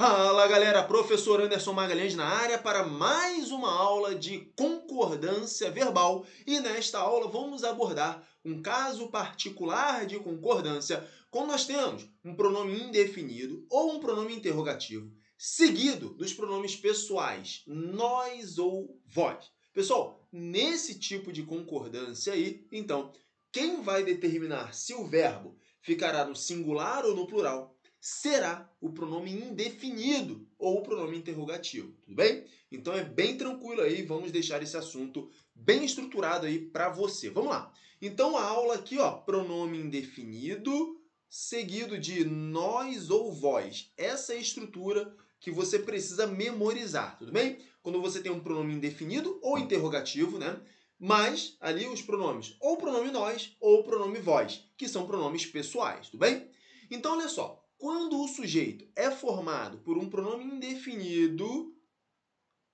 Fala galera, professor Anderson Magalhães na área para mais uma aula de concordância verbal e nesta aula vamos abordar um caso particular de concordância quando nós temos um pronome indefinido ou um pronome interrogativo seguido dos pronomes pessoais nós ou vós. Pessoal, nesse tipo de concordância aí, então, quem vai determinar se o verbo ficará no singular ou no plural será o pronome indefinido ou o pronome interrogativo, tudo bem? Então é bem tranquilo aí, vamos deixar esse assunto bem estruturado aí para você. Vamos lá. Então a aula aqui, ó, pronome indefinido seguido de nós ou vós. Essa é a estrutura que você precisa memorizar, tudo bem? Quando você tem um pronome indefinido ou interrogativo, né? Mas ali os pronomes ou o pronome nós ou o pronome vós, que são pronomes pessoais, tudo bem? Então olha só, quando o sujeito é formado por um pronome indefinido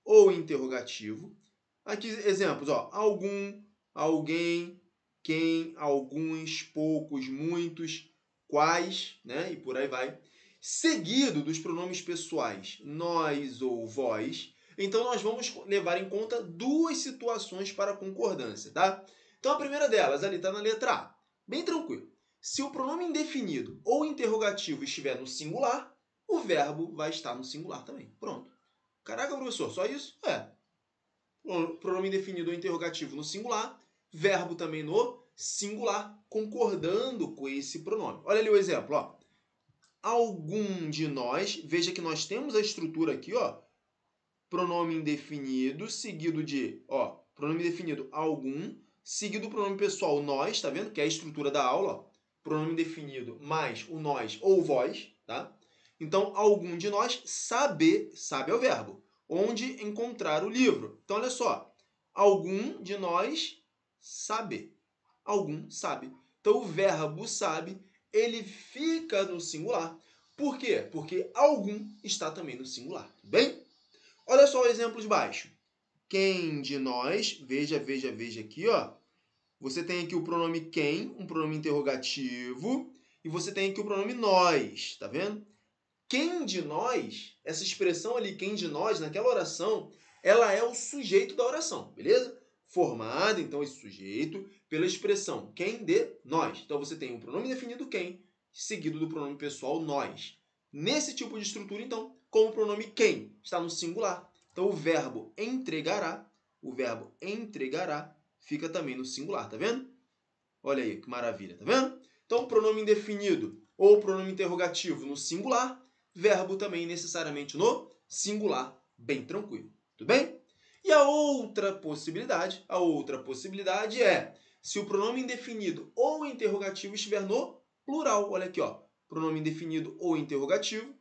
ou interrogativo, aqui exemplos, ó, algum, alguém, quem, alguns, poucos, muitos, quais, né, e por aí vai, seguido dos pronomes pessoais nós ou vós, então nós vamos levar em conta duas situações para a concordância, tá? Então a primeira delas ali está na letra A, bem tranquilo. Se o pronome indefinido ou interrogativo estiver no singular, o verbo vai estar no singular também. Pronto. Caraca, professor, só isso? É. Pronome indefinido ou interrogativo no singular, verbo também no singular, concordando com esse pronome. Olha ali o exemplo, ó. Algum de nós, veja que nós temos a estrutura aqui, ó. Pronome indefinido, seguido de, ó, pronome indefinido algum, seguido do pronome pessoal nós, tá vendo? Que é a estrutura da aula, ó. Pronome indefinido mais o nós ou vós, tá? Então, algum de nós sabe é o verbo. Onde encontrar o livro. Então, olha só. Algum de nós sabe. Algum sabe. Então, o verbo sabe, ele fica no singular. Por quê? Porque algum está também no singular. Tudo bem? Olha só o exemplo de baixo. Quem de nós, veja aqui, ó. Você tem aqui o pronome quem, um pronome interrogativo, e você tem aqui o pronome nós, tá vendo? Quem de nós, essa expressão ali, quem de nós, naquela oração, ela é o sujeito da oração, beleza? Formado, então, esse sujeito, pela expressão quem de nós. Então, você tem o pronome definido quem, seguido do pronome pessoal nós. Nesse tipo de estrutura, então, como o pronome quem está no singular, então o verbo entregará fica também no singular, tá vendo? Olha aí, que maravilha, tá vendo? Então, o pronome indefinido ou pronome interrogativo no singular, verbo também necessariamente no singular, bem tranquilo, tudo bem? E a outra possibilidade é se o pronome indefinido ou interrogativo estiver no plural. Olha aqui, ó, pronome indefinido ou interrogativo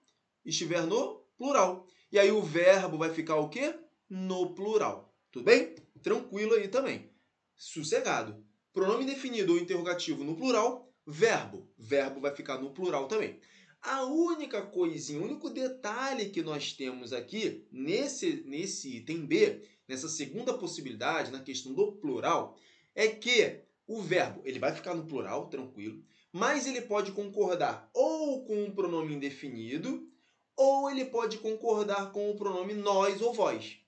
estiver no plural. E aí o verbo vai ficar o quê? No plural, tudo bem? Tranquilo aí também, sossegado. Pronome indefinido ou interrogativo no plural, verbo vai ficar no plural também. A única coisinha, o único detalhe que nós temos aqui nesse item B, nessa segunda possibilidade, na questão do plural, é que o verbo ele vai ficar no plural, tranquilo, mas ele pode concordar ou com o pronome indefinido, ou ele pode concordar com o pronome nós ou vós.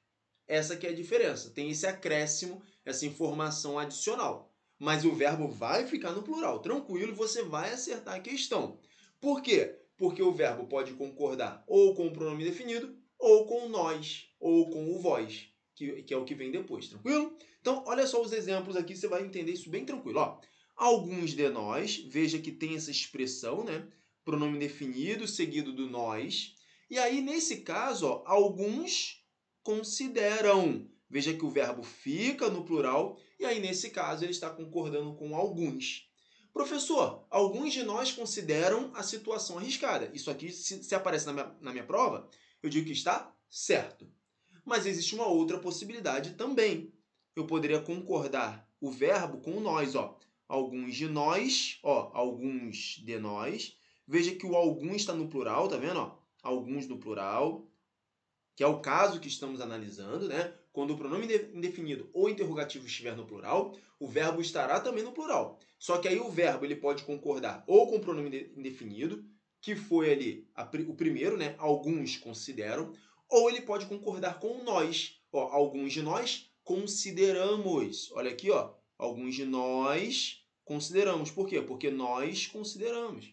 Essa que é a diferença. Tem esse acréscimo, essa informação adicional. Mas o verbo vai ficar no plural, tranquilo, você vai acertar a questão. Por quê? Porque o verbo pode concordar ou com o pronome definido, ou com o nós, ou com o vós, que é o que vem depois, tranquilo? Então, olha só os exemplos aqui, você vai entender isso bem tranquilo. Ó, alguns de nós, veja que tem essa expressão, né? Pronome definido, seguido do nós. E aí, nesse caso, ó, alguns consideram. Veja que o verbo fica no plural e aí, nesse caso, ele está concordando com alguns. Professor, alguns de nós consideram a situação arriscada. Isso aqui, se aparece na minha prova, eu digo que está certo. Mas existe uma outra possibilidade também. Eu poderia concordar o verbo com o nós. Ó. Alguns de nós, ó, alguns de nós. Veja que o alguns está no plural, tá vendo? Ó? Alguns no plural, que é o caso que estamos analisando, né? Quando o pronome indefinido ou interrogativo estiver no plural, o verbo estará também no plural. Só que aí o verbo ele pode concordar ou com o pronome indefinido, que foi ali o primeiro, né? Alguns consideram, ou ele pode concordar com nós. Ó, alguns de nós consideramos. Olha aqui, ó. Alguns de nós consideramos. Por quê? Porque nós consideramos.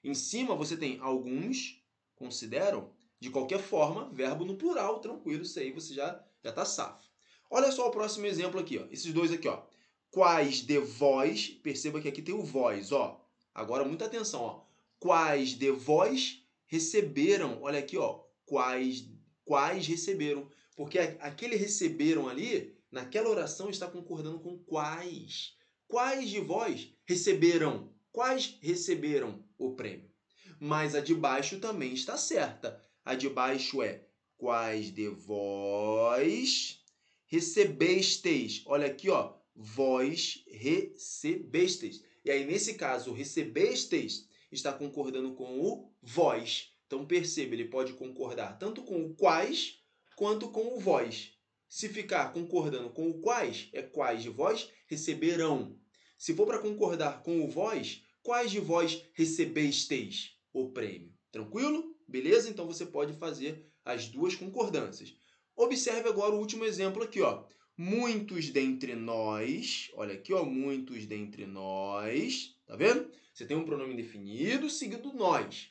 Em cima você tem alguns consideram. De qualquer forma, verbo no plural, tranquilo, isso aí você já tá safo. Olha só o próximo exemplo aqui, ó. Esses dois aqui, ó. Quais de vós, perceba que aqui tem o vós, ó. Agora muita atenção, ó. Quais de vós receberam, olha aqui, ó. Quais receberam. Porque aquele receberam ali, naquela oração está concordando com quais. Quais de vós receberam? Quais receberam o prêmio? Mas a de baixo também está certa. A de baixo é quais de vós recebestes. Olha aqui, ó. Vós recebestes. E aí, nesse caso, recebestes está concordando com o vós. Então, perceba, ele pode concordar tanto com o quais quanto com o vós. Se ficar concordando com o quais, é quais de vós receberão. Se for para concordar com o vós, quais de vós recebestes o prêmio? Tranquilo? Beleza? Então você pode fazer as duas concordâncias. Observe agora o último exemplo aqui, ó. Muitos dentre nós, olha aqui, ó, muitos dentre nós, tá vendo? Você tem um pronome indefinido seguido do nós.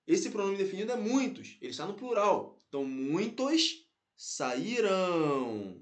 Esse pronome indefinido é muitos, ele está no plural. Então, muitos saíram.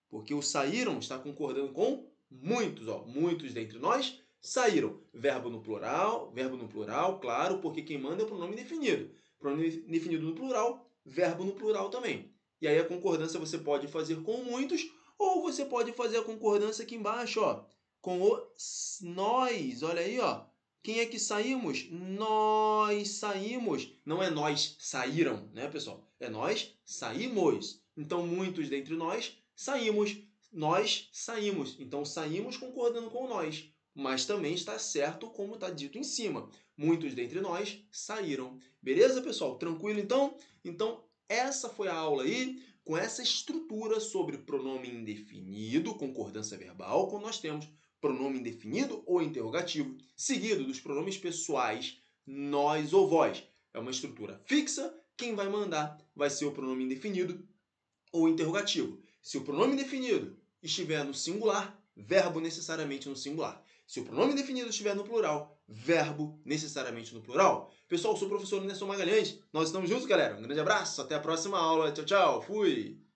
Porque o saíram está concordando com muitos, ó. Muitos dentre nós saíram. Verbo no plural, claro, porque quem manda é o pronome indefinido. Pronome indefinido no plural, verbo no plural também. E aí a concordância você pode fazer com muitos, ou você pode fazer a concordância aqui embaixo, ó, com os nós. Olha aí, ó. Quem é que saímos? Nós saímos. Não é nós saíram, né, pessoal? É nós saímos. Então, muitos dentre nós saímos. Nós saímos. Então, saímos concordando com nós. Mas também está certo como está dito em cima. Muitos dentre nós saíram. Beleza, pessoal? Tranquilo, então? Então, essa foi a aula aí, com essa estrutura sobre pronome indefinido, concordância verbal, quando nós temos pronome indefinido ou interrogativo, seguido dos pronomes pessoais nós ou vós. É uma estrutura fixa, quem vai mandar vai ser o pronome indefinido ou interrogativo. Se o pronome indefinido estiver no singular, verbo necessariamente no singular. Se o pronome indefinido estiver no plural, verbo necessariamente no plural. Pessoal, eu sou o professor Anderson Magalhães. Nós estamos juntos, galera. Um grande abraço, até a próxima aula. Tchau, tchau. Fui!